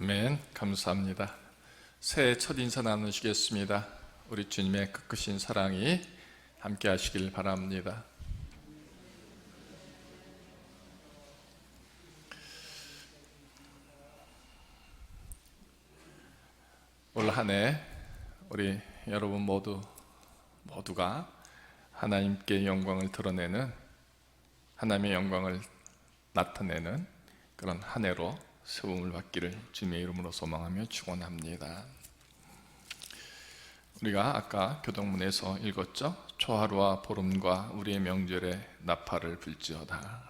아멘. 감사합니다. 새해 첫 인사 나누시겠습니다. 우리 주님의 크신 사랑이 함께 하시길 바랍니다. 올 한 해 우리 여러분 모두가 하나님께 영광을 드러내는, 하나님의 영광을 나타내는 그런 한 해로 세움을 받기를 주님의 이름으로 소망하며 축원합니다. 우리가 아까 교동문에서 읽었죠. 초하루와 보름과 우리의 명절에 나팔을 불지어다.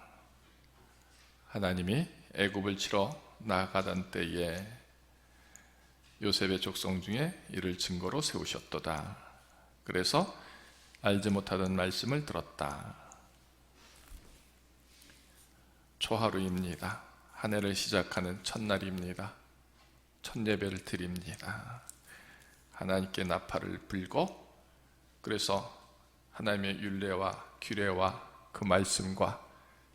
하나님이 애굽을 치러 나아가던 때에 요셉의 족속 중에 이를 증거로 세우셨도다. 그래서 알지 못하던 말씀을 들었다. 초하루입니다. 한 해를 시작하는 첫날입니다. 첫 예배를 드립니다. 하나님께 나팔을 불고, 그래서 하나님의 율례와 규례와 그 말씀과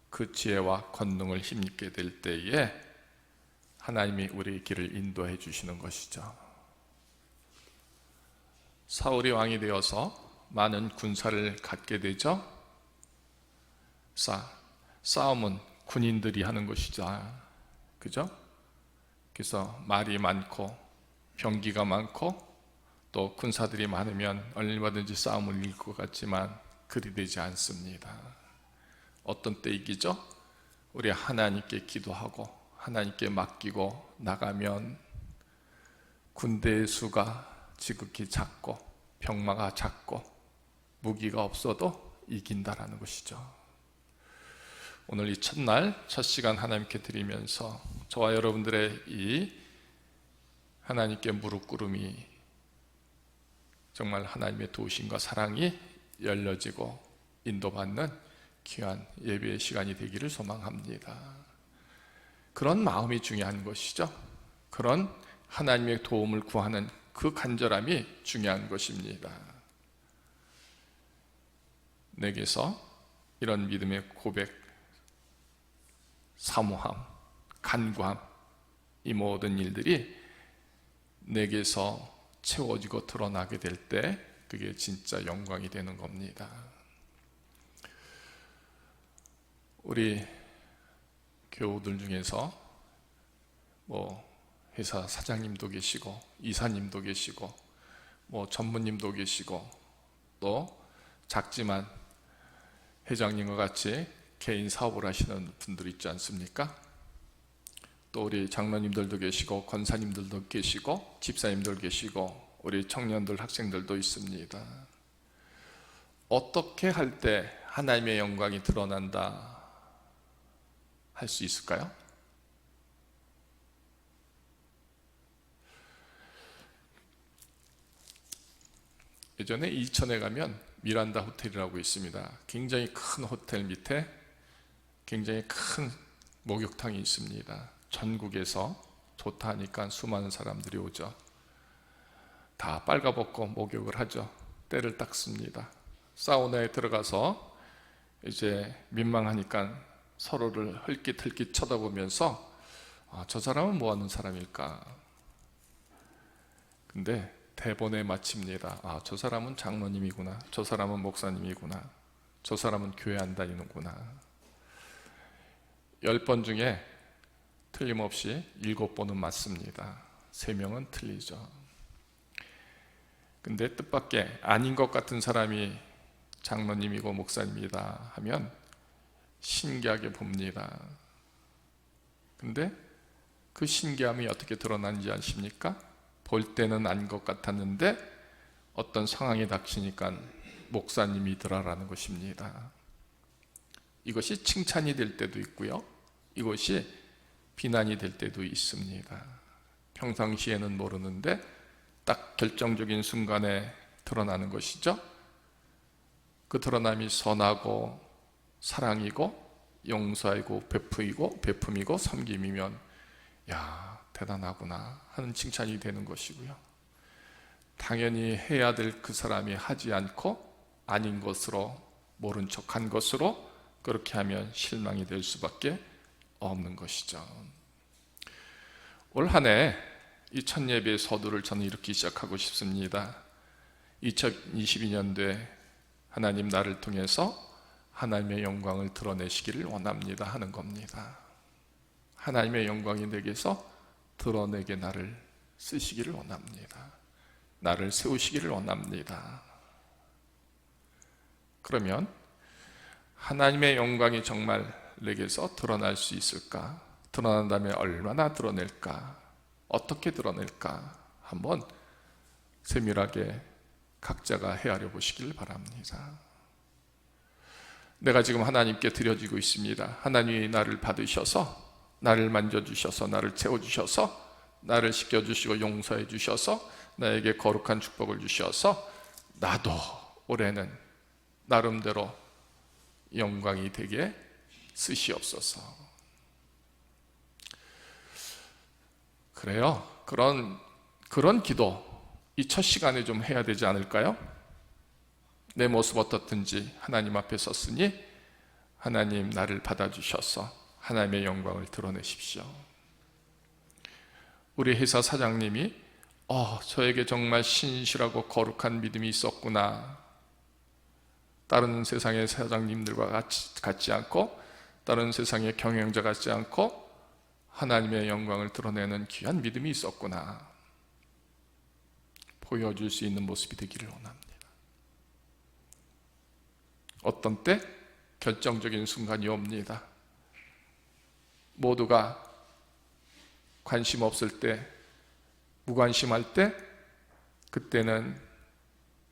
그 지혜와 권능을 힘입게 될 때에 하나님이 우리의 길을 인도해 주시는 것이죠. 사울이 왕이 되어서 많은 군사를 갖게 되죠. 싸움은 군인들이 하는 것이죠. 그죠? 그래서 말이 많고 병기가 많고 또 군사들이 많으면 얼마든지 싸움을 이길 것 같지만 그리 되지 않습니다. 어떤 때 이기죠? 우리 하나님께 기도하고 하나님께 맡기고 나가면 군대의 수가 지극히 작고 병마가 작고 무기가 없어도 이긴다라는 것이죠. 오늘 이 첫날, 첫 시간 하나님께 드리면서 저와 여러분들의 이 하나님께 무릎 꿇음이 정말 하나님의 도우심과 사랑이 열려지고 인도받는 귀한 예배의 시간이 되기를 소망합니다. 그런 마음이 중요한 것이죠. 그런 하나님의 도움을 구하는 그 간절함이 중요한 것입니다. 내게서 이런 믿음의 고백, 사모함, 간구함, 이 모든 일들이 내게서 채워지고 드러나게 될 때 그게 진짜 영광이 되는 겁니다. 우리 교우들 중에서 회사 사장님도 계시고 이사님도 계시고 전무님도 계시고 또 작지만 회장님과 같이 개인 사업을 하시는 분들 있지 않습니까? 또 우리 장로님들도 계시고 권사님들도 계시고 집사님들 계시고 우리 청년들 학생들도 있습니다. 어떻게 할 때 하나님의 영광이 드러난다 할 수 있을까요? 예전에 이천에 가면 미란다 호텔이라고 있습니다. 굉장히 큰 호텔 밑에 굉장히 큰 목욕탕이 있습니다. 전국에서 좋다 하니까 수많은 사람들이 오죠. 다 빨가벗고 목욕을 하죠. 때를 닦습니다. 사우나에 들어가서 이제 민망하니까 서로를 흘깃흘깃 쳐다보면서 저 사람은 뭐 하는 사람일까? 근데 대본에 마칩니다. 저 사람은 장로님이구나. 저 사람은 목사님이구나. 저 사람은 교회 안 다니는구나. 10번 중에 틀림없이 7번은 맞습니다. 3명은 틀리죠. 근데 뜻밖의 아닌 것 같은 사람이 장로님이고 목사님이다 하면 신기하게 봅니다. 근데 그 신기함이 어떻게 드러나는지 아십니까? 볼 때는 아닌 것 같았는데 어떤 상황이 닥치니까 목사님이더라라는 것입니다. 이것이 칭찬이 될 때도 있고요. 이것이 비난이 될 때도 있습니다. 평상시에는 모르는데 딱 결정적인 순간에 드러나는 것이죠. 그 드러남이 선하고 사랑이고 용서이고 베품이고 섬김이면 야, 대단하구나 하는 칭찬이 되는 것이고요. 당연히 해야 될 그 사람이 하지 않고 아닌 것으로 모른 척한 것으로 그렇게 하면 실망이 될 수밖에 없는 것이죠. 올 한 해 이 첫 예배의 서두를 저는 이렇게 시작하고 싶습니다. 2022년도에 하나님 나를 통해서 하나님의 영광을 드러내시기를 원합니다 하는 겁니다. 하나님의 영광이 내게서 드러내게 나를 쓰시기를 원합니다. 나를 세우시기를 원합니다. 그러면 하나님의 영광이 정말 내게서 드러날 수 있을까? 드러난다면 얼마나 드러낼까? 어떻게 드러낼까? 한번 세밀하게 각자가 헤아려 보시길 바랍니다. 내가 지금 하나님께 드려지고 있습니다. 하나님이 나를 받으셔서, 나를 만져주셔서, 나를 채워주셔서, 나를 씻겨주시고 용서해 주셔서, 나에게 거룩한 축복을 주셔서 나도 올해는 나름대로 영광이 되게 쓰시옵소서. 그래요. 그런 기도 이 첫 시간에 좀 해야 되지 않을까요? 내 모습 어떻든지 하나님 앞에 섰으니 하나님 나를 받아주셔서 하나님의 영광을 드러내십시오. 우리 회사 사장님이 저에게 정말 신실하고 거룩한 믿음이 있었구나. 다른 세상의 사장님들과 같지 않고 다른 세상의 경영자 같지 않고 하나님의 영광을 드러내는 귀한 믿음이 있었구나. 보여줄 수 있는 모습이 되기를 원합니다. 어떤 때 결정적인 순간이 옵니다. 모두가 관심 없을 때, 무관심할 때, 그때는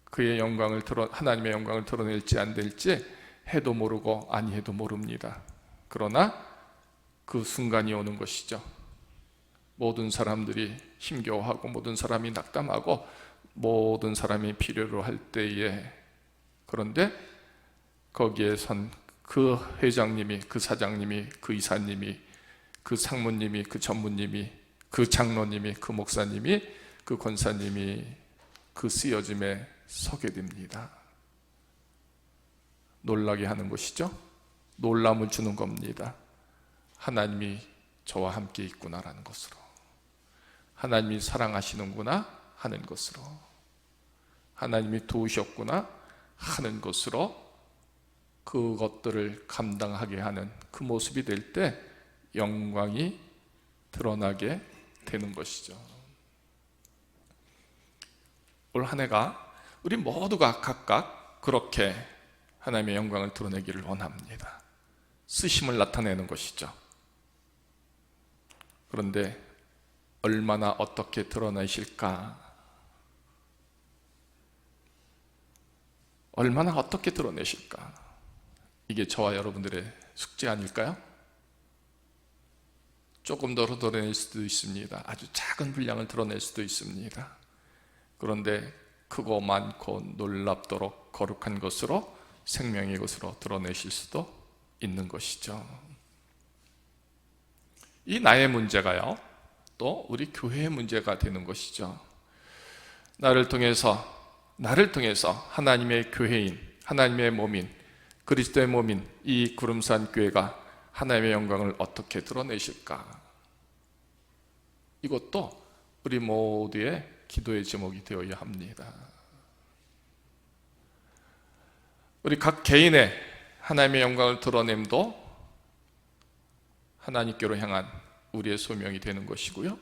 그의 영광을 하나님의 영광을 드러낼지 안 될지 해도 모르고 아니해도 모릅니다. 그러나 그 순간이 오는 것이죠. 모든 사람들이 힘겨워하고 모든 사람이 낙담하고 모든 사람이 필요로 할 때에, 그런데 거기에 선 그 회장님이, 그 사장님이, 그 이사님이, 그 상무님이, 그 전무님이, 그 장로님이, 그 목사님이, 그 권사님이 그 쓰여짐에 서게 됩니다. 놀라게 하는 것이죠. 놀람을 주는 겁니다. 하나님이 저와 함께 있구나라는 것으로, 하나님이 사랑하시는구나 하는 것으로, 하나님이 도우셨구나 하는 것으로 그것들을 감당하게 하는 그 모습이 될 때 영광이 드러나게 되는 것이죠. 올 한 해가 우리 모두가 각각 그렇게 하나님의 영광을 드러내기를 원합니다. 쓰심을 나타내는 것이죠. 그런데 얼마나 어떻게 드러내실까? 얼마나 어떻게 드러내실까? 이게 저와 여러분들의 숙제 아닐까요? 조금 더 드러낼 수도 있습니다. 아주 작은 분량을 드러낼 수도 있습니다. 그런데 크고 많고 놀랍도록 거룩한 것으로, 생명의 것으로 드러내실 수도 있는 것이죠. 이 나의 문제가요, 또 우리 교회의 문제가 되는 것이죠. 나를 통해서 하나님의 교회인, 하나님의 몸인, 그리스도의 몸인 이 구름산 교회가 하나님의 영광을 어떻게 드러내실까? 이것도 우리 모두의 기도의 제목이 되어야 합니다. 우리 각 개인의 하나님의 영광을 드러냄도 하나님께로 향한 우리의 소명이 되는 것이고요,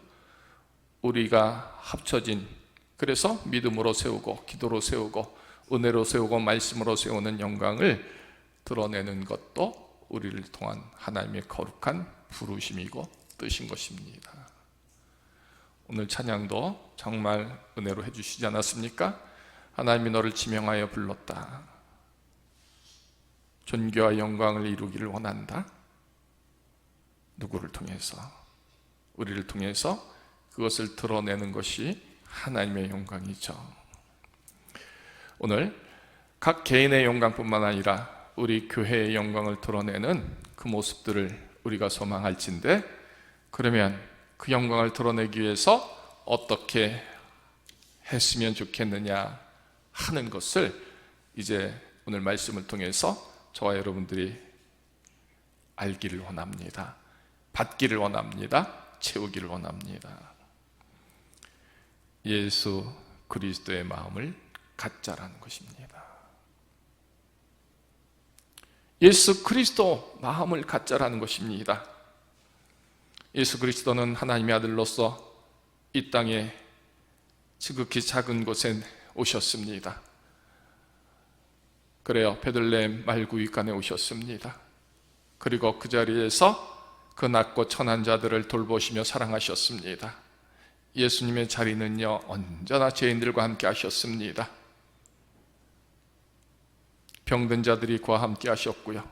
우리가 합쳐진, 그래서 믿음으로 세우고 기도로 세우고 은혜로 세우고 말씀으로 세우는 영광을 드러내는 것도 우리를 통한 하나님의 거룩한 부르심이고 뜻인 것입니다. 오늘 찬양도 정말 은혜로 해주시지 않았습니까? 하나님이 너를 지명하여 불렀다. 존귀와 영광을 이루기를 원한다. 누구를 통해서? 우리를 통해서 그것을 드러내는 것이 하나님의 영광이죠. 오늘 각 개인의 영광뿐만 아니라 우리 교회의 영광을 드러내는 그 모습들을 우리가 소망할진데, 그러면 그 영광을 드러내기 위해서 어떻게 했으면 좋겠느냐 하는 것을 이제 오늘 말씀을 통해서 저와 여러분들이 알기를 원합니다. 받기를 원합니다. 채우기를 원합니다. 예수 그리스도의 마음을 갖자라는 것입니다. 예수 그리스도 마음을 갖자라는 것입니다. 예수 그리스도는 하나님의 아들로서 이 땅에 지극히 작은 곳에 오셨습니다. 그래요, 베들레헴 말구윗간에 오셨습니다. 그리고 그 자리에서 그 낮고 천한 자들을 돌보시며 사랑하셨습니다. 예수님의 자리는요, 언제나 죄인들과 함께 하셨습니다. 병든 자들이 그와 함께 하셨고요,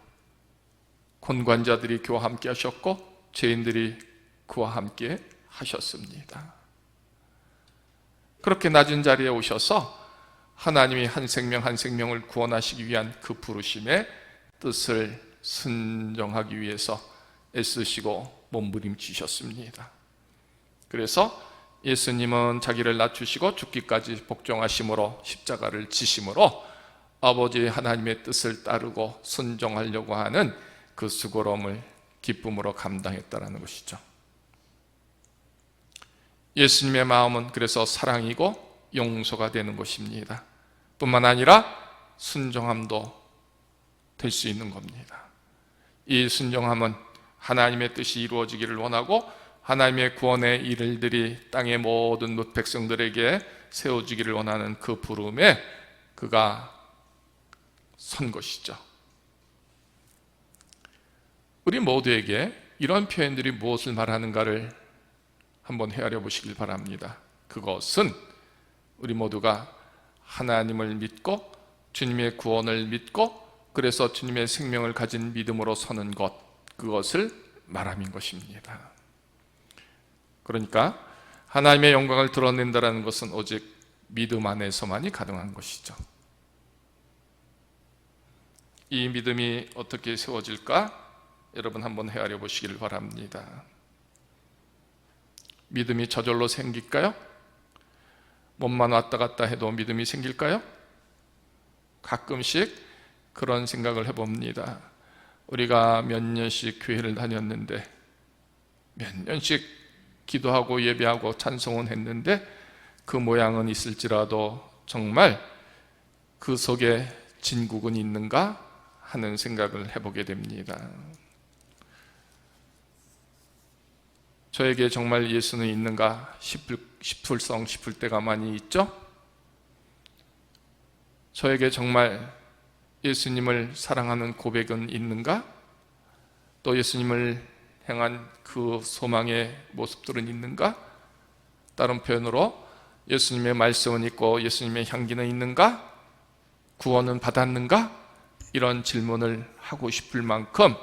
곤관자들이 그와 함께 하셨고, 죄인들이 그와 함께 하셨습니다. 그렇게 낮은 자리에 오셔서 하나님이 한 생명 한 생명을 구원하시기 위한 그 부르심의 뜻을 순종하기 위해서 애쓰시고 몸부림치셨습니다. 그래서 예수님은 자기를 낮추시고 죽기까지 복종하심으로, 십자가를 지심으로 아버지 하나님의 뜻을 따르고 순종하려고 하는 그 수고로움을 기쁨으로 감당했다는 것이죠. 예수님의 마음은 그래서 사랑이고 용서가 되는 것입니다. 뿐만 아니라 순종함도 될 수 있는 겁니다. 이 순종함은 하나님의 뜻이 이루어지기를 원하고 하나님의 구원의 일들이 땅의 모든 백성들에게 세워지기를 원하는 그 부름에 그가 선 것이죠. 우리 모두에게 이런 표현들이 무엇을 말하는가를 한번 헤아려 보시길 바랍니다. 그것은 우리 모두가 하나님을 믿고 주님의 구원을 믿고 그래서 주님의 생명을 가진 믿음으로 서는 것, 그것을 말함인 것입니다. 그러니까 하나님의 영광을 드러낸다는 것은 오직 믿음 안에서만이 가능한 것이죠. 이 믿음이 어떻게 세워질까? 여러분 한번 헤아려 보시길 바랍니다. 믿음이 저절로 생길까요? 몸만 왔다 갔다 해도 믿음이 생길까요? 가끔씩 그런 생각을 해봅니다. 우리가 몇 년씩 교회를 다녔는데, 몇 년씩 기도하고 예배하고 찬송은 했는데 그 모양은 있을지라도 정말 그 속에 진국은 있는가 하는 생각을 해보게 됩니다. 저에게 정말 예수는 있는가 싶을 때가 많이 있죠. 저에게 정말 예수님을 사랑하는 고백은 있는가? 또 예수님을 향한 그 소망의 모습들은 있는가? 다른 표현으로 예수님의 말씀은 있고 예수님의 향기는 있는가? 구원은 받았는가? 이런 질문을 하고 싶을 만큼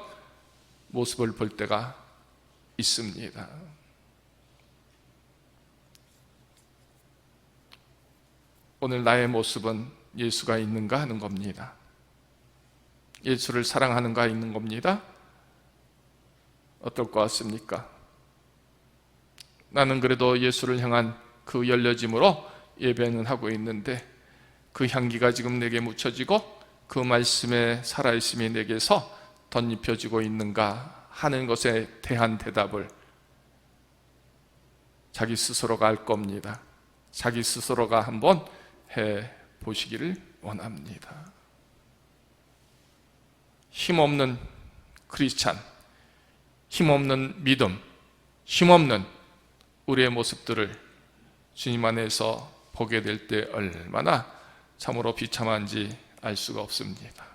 모습을 볼 때가 있습니다. 오늘 나의 모습은 예수가 있는가 하는 겁니다. 예수를 사랑하는가 있는 겁니다. 어떨 것 같습니까? 나는 그래도 예수를 향한 그 열려짐으로 예배는 하고 있는데 그 향기가 지금 내게 묻혀지고 그 말씀의 살아있음이 내게서 덧입혀지고 있는가 하는 것에 대한 대답을 자기 스스로가 알 겁니다. 자기 스스로가 한번 해 보시기를 원합니다. 힘없는 크리스찬, 힘없는 믿음, 힘없는 우리의 모습들을 주님 안에서 보게 될 때 얼마나 참으로 비참한지 알 수가 없습니다.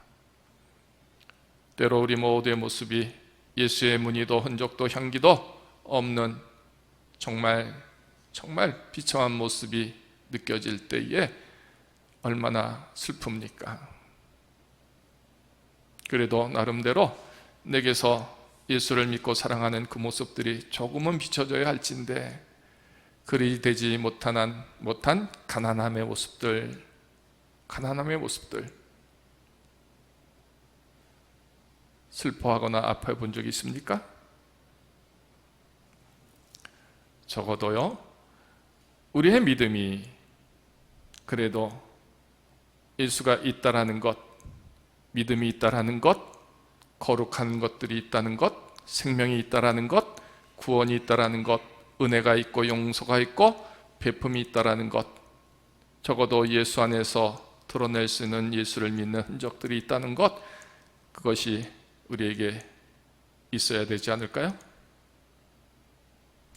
때로 우리 모두의 모습이 예수의 무늬도 흔적도 향기도 없는 정말 비참한 모습이 느껴질 때에 얼마나 슬픕니까? 그래도 나름대로 내게서 예수를 믿고 사랑하는 그 모습들이 조금은 비춰져야 할진데 그리 되지 못한 가난함의 모습들, 슬퍼하거나 아파해 본 적이 있습니까? 적어도요, 우리의 믿음이 그래도 예수가 있다라는 것, 믿음이 있다라는 것, 거룩한 것들이 있다는 것, 생명이 있다라는 것, 구원이 있다라는 것, 은혜가 있고 용서가 있고 베품이 있다라는 것, 적어도 예수 안에서 드러낼 수 있는 예수를 믿는 흔적들이 있다는 것, 그것이 우리에게 있어야 되지 않을까요?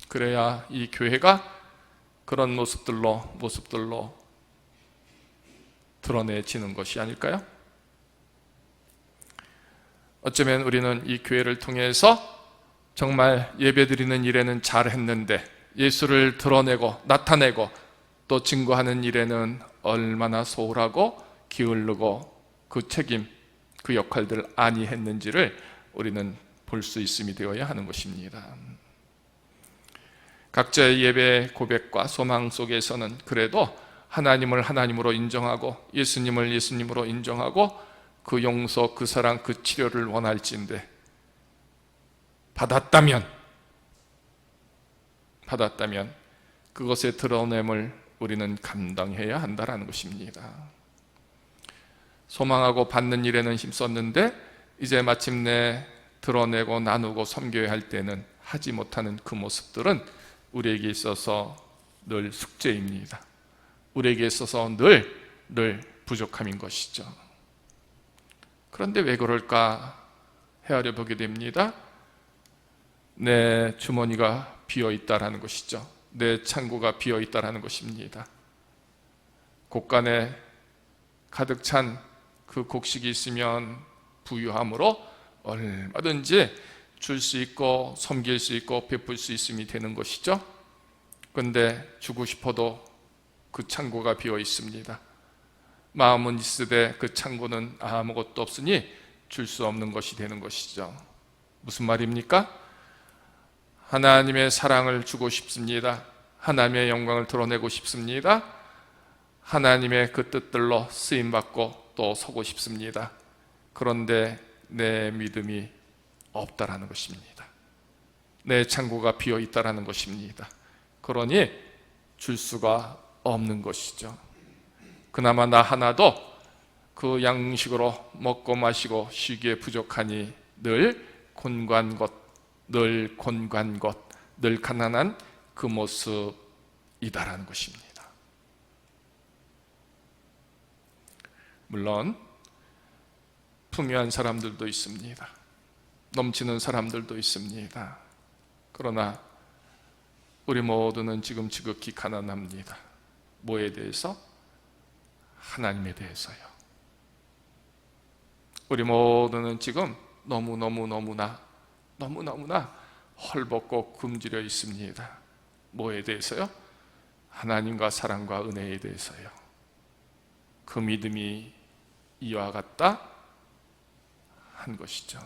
그래야 이 교회가 그런 모습들로 드러내지는 것이 아닐까요? 어쩌면 우리는 이 교회를 통해서 정말 예배드리는 일에는 잘했는데 예수를 드러내고 나타내고 또 증거하는 일에는 얼마나 소홀하고 게을르고 그 책임, 그 역할들을 아니했는지를 우리는 볼 수 있음이 되어야 하는 것입니다. 각자의 예배 고백과 소망 속에서는 그래도 하나님을 하나님으로 인정하고 예수님을 예수님으로 인정하고 그 용서, 그 사랑, 그 치료를 원할진데 받았다면 그것의 드러냄을 우리는 감당해야 한다는 것입니다. 소망하고 받는 일에는 힘썼는데 이제 마침내 드러내고 나누고 섬겨야 할 때는 하지 못하는 그 모습들은 우리에게 있어서 늘 숙제입니다. 우리에게 있어서 늘 부족함인 것이죠. 그런데 왜 그럴까 헤아려 보게 됩니다. 내 주머니가 비어 있다라는 것이죠. 내 창고가 비어 있다라는 것입니다. 곳간에 가득 찬 그 곡식이 있으면 부유함으로 얼마든지 줄 수 있고 섬길 수 있고 베풀 수 있음이 되는 것이죠. 그런데 주고 싶어도 그 창고가 비어 있습니다. 마음은 있으되 그 창고는 아무것도 없으니 줄 수 없는 것이 되는 것이죠. 무슨 말입니까? 하나님의 사랑을 주고 싶습니다. 하나님의 영광을 드러내고 싶습니다. 하나님의 그 뜻들로 쓰임받고 또 서고 싶습니다. 그런데 내 믿음이 없다라는 것입니다. 내 창고가 비어 있다라는 것입니다. 그러니 줄 수가 없는 것이죠. 그나마 나 하나도 그 양식으로 먹고 마시고 쉬기에 부족하니 늘 곤관것, 늘 가난한 그 모습이다라는 것입니다. 물론 풍요한 사람들도 있습니다. 넘치는 사람들도 있습니다. 그러나 우리 모두는 지금 지극히 가난합니다. 뭐에 대해서? 하나님에 대해서요. 우리 모두는 지금 너무너무나 헐벗고 굶주려 있습니다. 뭐에 대해서요? 하나님과 사랑과 은혜에 대해서요. 그 믿음이 이와 같다 한 것이죠.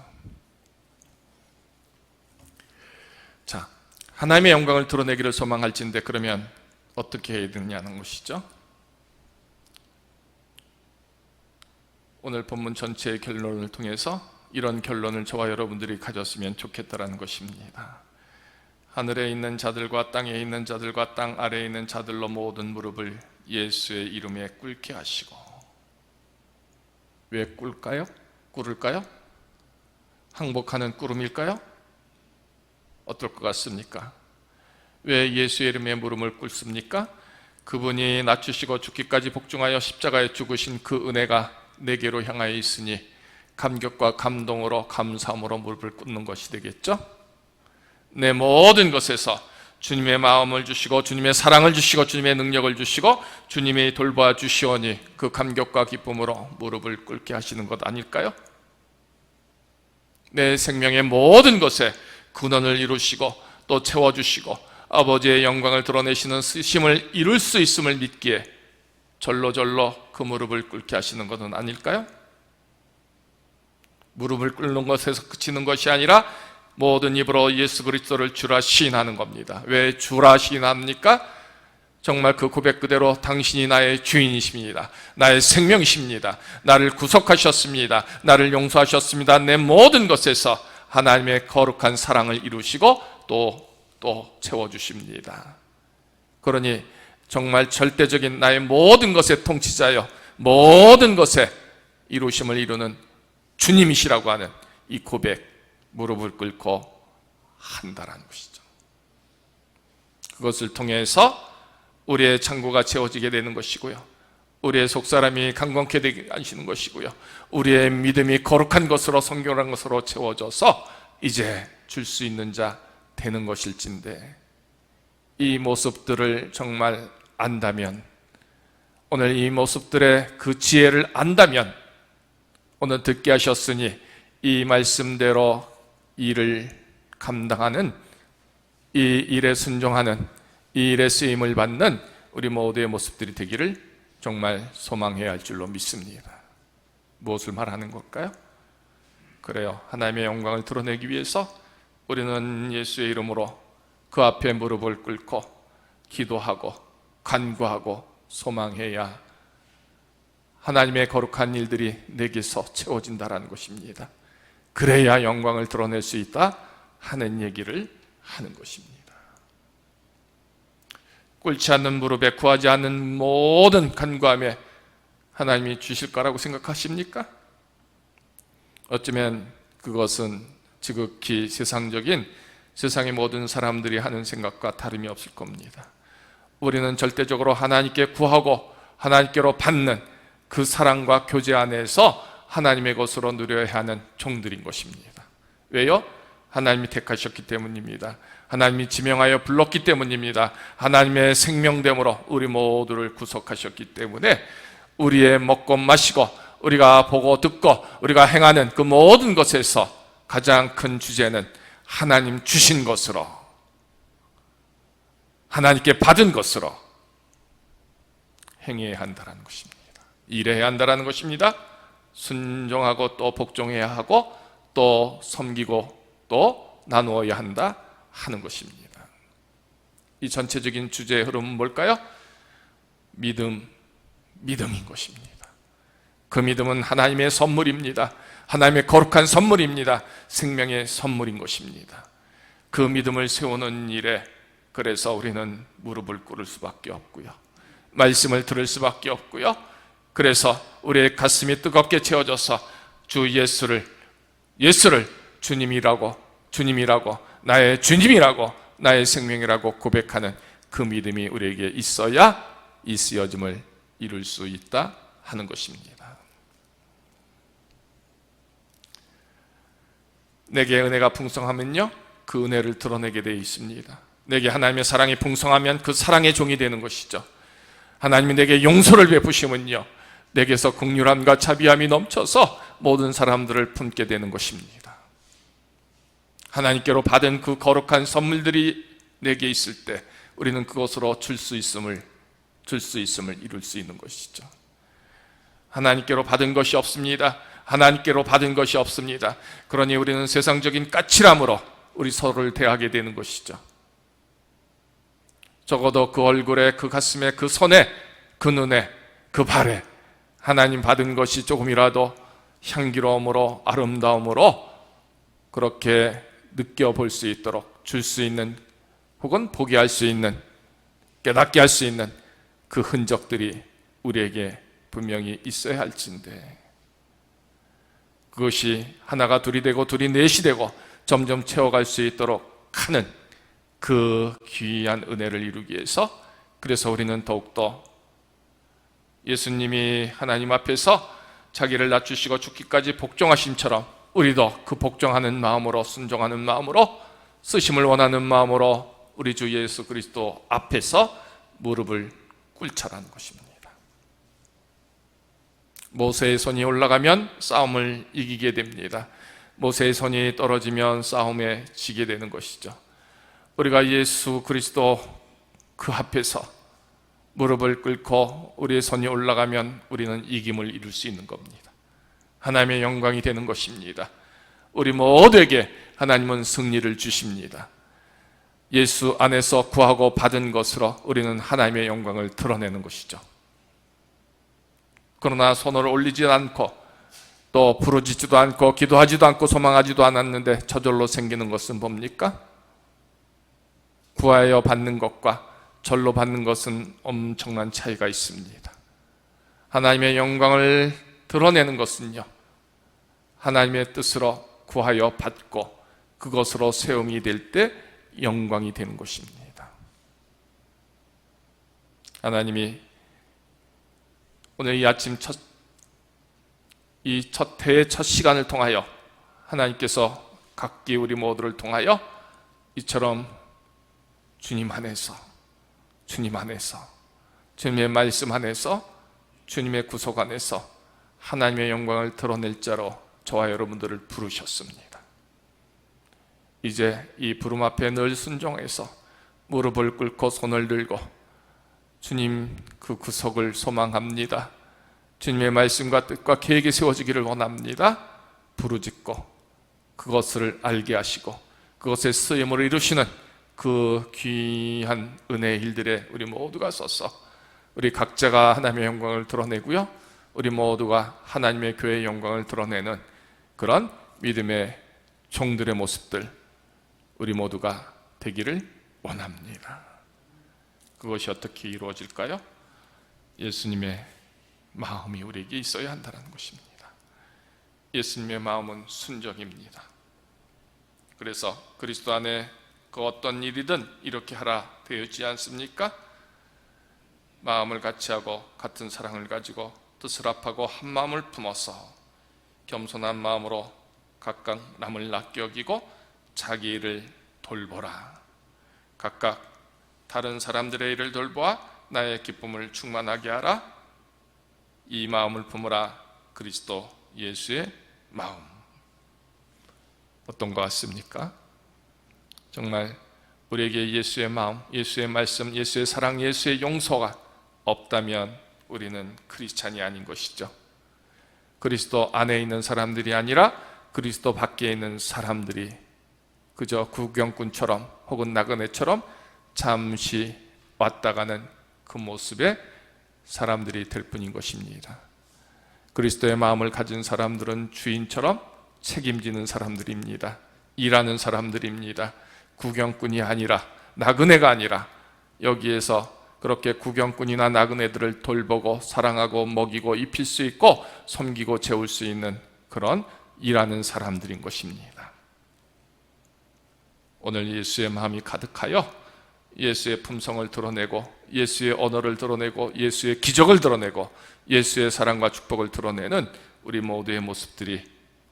자, 하나님의 영광을 드러내기를 소망할진데 그러면 어떻게 해야 되느냐는 것이죠. 오늘 본문 전체의 결론을 통해서 이런 결론을 저와 여러분들이 가졌으면 좋겠다라는 것입니다. 하늘에 있는 자들과 땅에 있는 자들과 땅 아래에 있는 자들로 모든 무릎을 예수의 이름에 꿇게 하시고. 왜 꿇을까요? 항복하는 꿇음일까요? 어떨 것 같습니까? 왜 예수의 이름에 무릎을 꿇습니까? 그분이 낮추시고 죽기까지 복종하여 십자가에 죽으신 그 은혜가 내게로 향하여 있으니 감격과 감동으로 감사함으로 무릎을 꿇는 것이 되겠죠? 내 모든 것에서 주님의 마음을 주시고 주님의 사랑을 주시고 주님의 능력을 주시고 주님이 돌봐 주시오니 그 감격과 기쁨으로 무릎을 꿇게 하시는 것 아닐까요? 내 생명의 모든 것에 근원을 이루시고 또 채워주시고 아버지의 영광을 드러내시는 쓰심을 이룰 수 있음을 믿기에 절로 그 무릎을 꿇게 하시는 것은 아닐까요? 무릎을 꿇는 것에서 그치는 것이 아니라 모든 입으로 예수 그리스도를 주라 시인하는 겁니다. 왜 주라 시인합니까? 정말 그 고백 그대로 당신이 나의 주인이십니다. 나의 생명이십니다. 나를 구속하셨습니다. 나를 용서하셨습니다. 내 모든 것에서 하나님의 거룩한 사랑을 이루시고 또 채워주십니다. 그러니 정말 절대적인 나의 모든 것의 통치자여 모든 것의 이루심을 이루는 주님이시라고 하는 이 고백, 무릎을 꿇고 한다라는 것이죠. 그것을 통해서 우리의 창고가 채워지게 되는 것이고요, 우리의 속사람이 강건케 되게 하시는 것이고요, 우리의 믿음이 거룩한 것으로 성결한 것으로 채워져서 이제 줄 수 있는 자 되는 것일진데, 이 모습들을 정말 안다면, 오늘 이 모습들의 그 지혜를 안다면, 오늘 듣게 하셨으니 이 말씀대로 일을 감당하는, 이 일에 순종하는, 이 일에 쓰임을 받는 우리 모두의 모습들이 되기를 정말 소망해야 할 줄로 믿습니다. 무엇을 말하는 걸까요? 그래요, 하나님의 영광을 드러내기 위해서 우리는 예수의 이름으로 그 앞에 무릎을 꿇고 기도하고 간구하고 소망해야 하나님의 거룩한 일들이 내게서 채워진다는 것입니다. 그래야 영광을 드러낼 수 있다 하는 얘기를 하는 것입니다. 꿇지 않는 무릎에 구하지 않는 모든 간구함에 하나님이 주실 거라고 생각하십니까? 어쩌면 그것은 지극히 세상적인, 세상의 모든 사람들이 하는 생각과 다름이 없을 겁니다. 우리는 절대적으로 하나님께 구하고 하나님께로 받는 그 사랑과 교제 안에서 하나님의 것으로 누려야 하는 종들인 것입니다. 왜요? 하나님이 택하셨기 때문입니다. 하나님이 지명하여 불렀기 때문입니다. 하나님의 생명됨으로 우리 모두를 구속하셨기 때문에 우리의 먹고 마시고 우리가 보고 듣고 우리가 행하는 그 모든 것에서 가장 큰 주제는 하나님 주신 것으로, 하나님께 받은 것으로 행해야 한다는 것입니다. 일해야 한다는 것입니다. 순종하고 또 복종해야 하고 또 섬기고 또 나누어야 한다 하는 것입니다. 이 전체적인 주제의 흐름은 뭘까요? 믿음인 것입니다. 그 믿음은 하나님의 선물입니다. 하나님의 거룩한 선물입니다. 생명의 선물인 것입니다. 그 믿음을 세우는 일에 그래서 우리는 무릎을 꿇을 수밖에 없고요, 말씀을 들을 수밖에 없고요, 그래서 우리의 가슴이 뜨겁게 채워져서 주 예수를 주님이라고 나의 주님이라고 나의 생명이라고 고백하는 그 믿음이 우리에게 있어야 이 쓰여짐을 이룰 수 있다 하는 것입니다. 내게 은혜가 풍성하면요, 그 은혜를 드러내게 되어 있습니다. 내게 하나님의 사랑이 풍성하면 그 사랑의 종이 되는 것이죠. 하나님이 내게 용서를 베푸시면요, 내게서 긍휼함과 자비함이 넘쳐서 모든 사람들을 품게 되는 것입니다. 하나님께로 받은 그 거룩한 선물들이 내게 있을 때 우리는 그것으로 줄 수 있음을 이룰 수 있는 것이죠. 하나님께로 받은 것이 없습니다. 하나님께로 받은 것이 없습니다. 그러니 우리는 세상적인 까칠함으로 우리 서로를 대하게 되는 것이죠. 적어도 그 얼굴에, 그 가슴에, 그 손에, 그 눈에, 그 발에 하나님 받은 것이 조금이라도 향기로움으로, 아름다움으로 그렇게 느껴볼 수 있도록 줄 수 있는, 혹은 보게 할 수 있는, 깨닫게 할 수 있는 그 흔적들이 우리에게 분명히 있어야 할진데, 그것이 하나가 둘이 되고 둘이 넷이 되고 점점 채워갈 수 있도록 하는 그 귀한 은혜를 이루기 위해서, 그래서 우리는 더욱더 예수님이 하나님 앞에서 자기를 낮추시고 죽기까지 복종하심처럼 우리도 그 복종하는 마음으로, 순종하는 마음으로, 쓰심을 원하는 마음으로 우리 주 예수 그리스도 앞에서 무릎을 꿇자라는 것입니다. 모세의 손이 올라가면 싸움을 이기게 됩니다. 모세의 손이 떨어지면 싸움에 지게 되는 것이죠. 우리가 예수 그리스도 그 앞에서 무릎을 꿇고 우리의 손이 올라가면 우리는 이김을 이룰 수 있는 겁니다. 하나님의 영광이 되는 것입니다. 우리 모두에게 하나님은 승리를 주십니다. 예수 안에서 구하고 받은 것으로 우리는 하나님의 영광을 드러내는 것이죠. 그러나 손을 올리지 않고 또 부르짖지도 않고 기도하지도 않고 소망하지도 않았는데 저절로 생기는 것은 뭡니까? 구하여 받는 것과 절로 받는 것은 엄청난 차이가 있습니다. 하나님의 영광을 드러내는 것은요, 하나님의 뜻으로 구하여 받고 그것으로 세움이 될 때 영광이 되는 것입니다. 하나님이 오늘 이 아침 이 첫 대의 첫 시간을 통하여 하나님께서 각기 우리 모두를 통하여 이처럼 주님 안에서 주님의 말씀 안에서 주님의 구속 안에서 하나님의 영광을 드러낼 자로 저와 여러분들을 부르셨습니다. 이제 이 부름 앞에 늘 순종해서 무릎을 꿇고 손을 들고 주님 그 구속을 소망합니다. 주님의 말씀과 뜻과 계획이 세워지기를 원합니다. 부르짖고 그것을 알게 하시고 그것의 쓰임을 이루시는 그 귀한 은혜의 일들에 우리 모두가 서서 우리 각자가 하나님의 영광을 드러내고요, 우리 모두가 하나님의 교회의 영광을 드러내는 그런 믿음의 종들의 모습들 우리 모두가 되기를 원합니다. 그것이 어떻게 이루어질까요? 예수님의 마음이 우리에게 있어야 한다는 것입니다. 예수님의 마음은 순종입니다. 그래서 그리스도 안에 그 어떤 일이든 이렇게 하라 되었지 않습니까? 마음을 같이 하고 같은 사랑을 가지고 뜻을 합하고 한 마음을 품어서 겸손한 마음으로 각각 남을 낫게 여기고 자기 일을 돌보라. 각각 다른 사람들의 일을 돌보아 나의 기쁨을 충만하게 하라. 이 마음을 품으라. 그리스도 예수의 마음. 어떤 것 같습니까? 정말 우리에게 예수의 마음, 예수의 말씀, 예수의 사랑, 예수의 용서가 없다면 우리는 크리스찬이 아닌 것이죠. 그리스도 안에 있는 사람들이 아니라 그리스도 밖에 있는 사람들이 그저 구경꾼처럼 혹은 나그네처럼 잠시 왔다 가는 그 모습의 사람들이 될 뿐인 것입니다. 그리스도의 마음을 가진 사람들은 주인처럼 책임지는 사람들입니다. 일하는 사람들입니다. 구경꾼이 아니라, 나그네가 아니라 여기에서 그렇게 구경꾼이나 나그네들을 돌보고 사랑하고 먹이고 입힐 수 있고 섬기고 재울 수 있는 그런 일하는 사람들인 것입니다. 오늘 예수의 마음이 가득하여 예수의 품성을 드러내고 예수의 언어를 드러내고 예수의 기적을 드러내고 예수의 사랑과 축복을 드러내는 우리 모두의 모습들이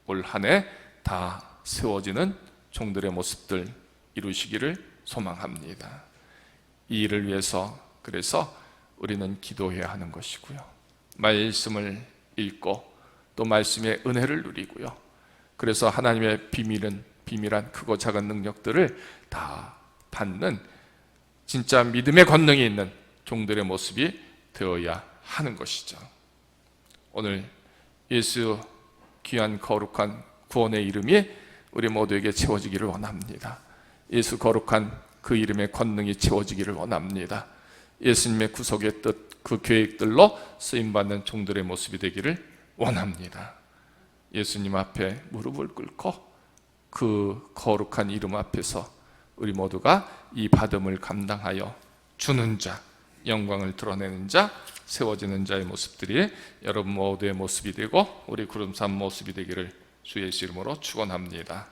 올 한 해 다 세워지는 종들의 모습들 이루시기를 소망합니다. 이 일을 위해서 그래서 우리는 기도해야 하는 것이고요, 말씀을 읽고 또 말씀의 은혜를 누리고요, 그래서 하나님의 비밀한 크고 작은 능력들을 다 받는 진짜 믿음의 권능이 있는 종들의 모습이 되어야 하는 것이죠. 오늘 예수 귀한 거룩한 구원의 이름이 우리 모두에게 채워지기를 원합니다. 예수 거룩한 그 이름의 권능이 채워지기를 원합니다. 예수님의 구속의 뜻, 그 계획들로 쓰임받는 종들의 모습이 되기를 원합니다. 예수님 앞에 무릎을 꿇고 그 거룩한 이름 앞에서 우리 모두가 이 받음을 감당하여 주는 자, 영광을 드러내는 자, 세워지는 자의 모습들이 여러분 모두의 모습이 되고 우리 구름산 모습이 되기를 주 예수 이름으로 축원합니다.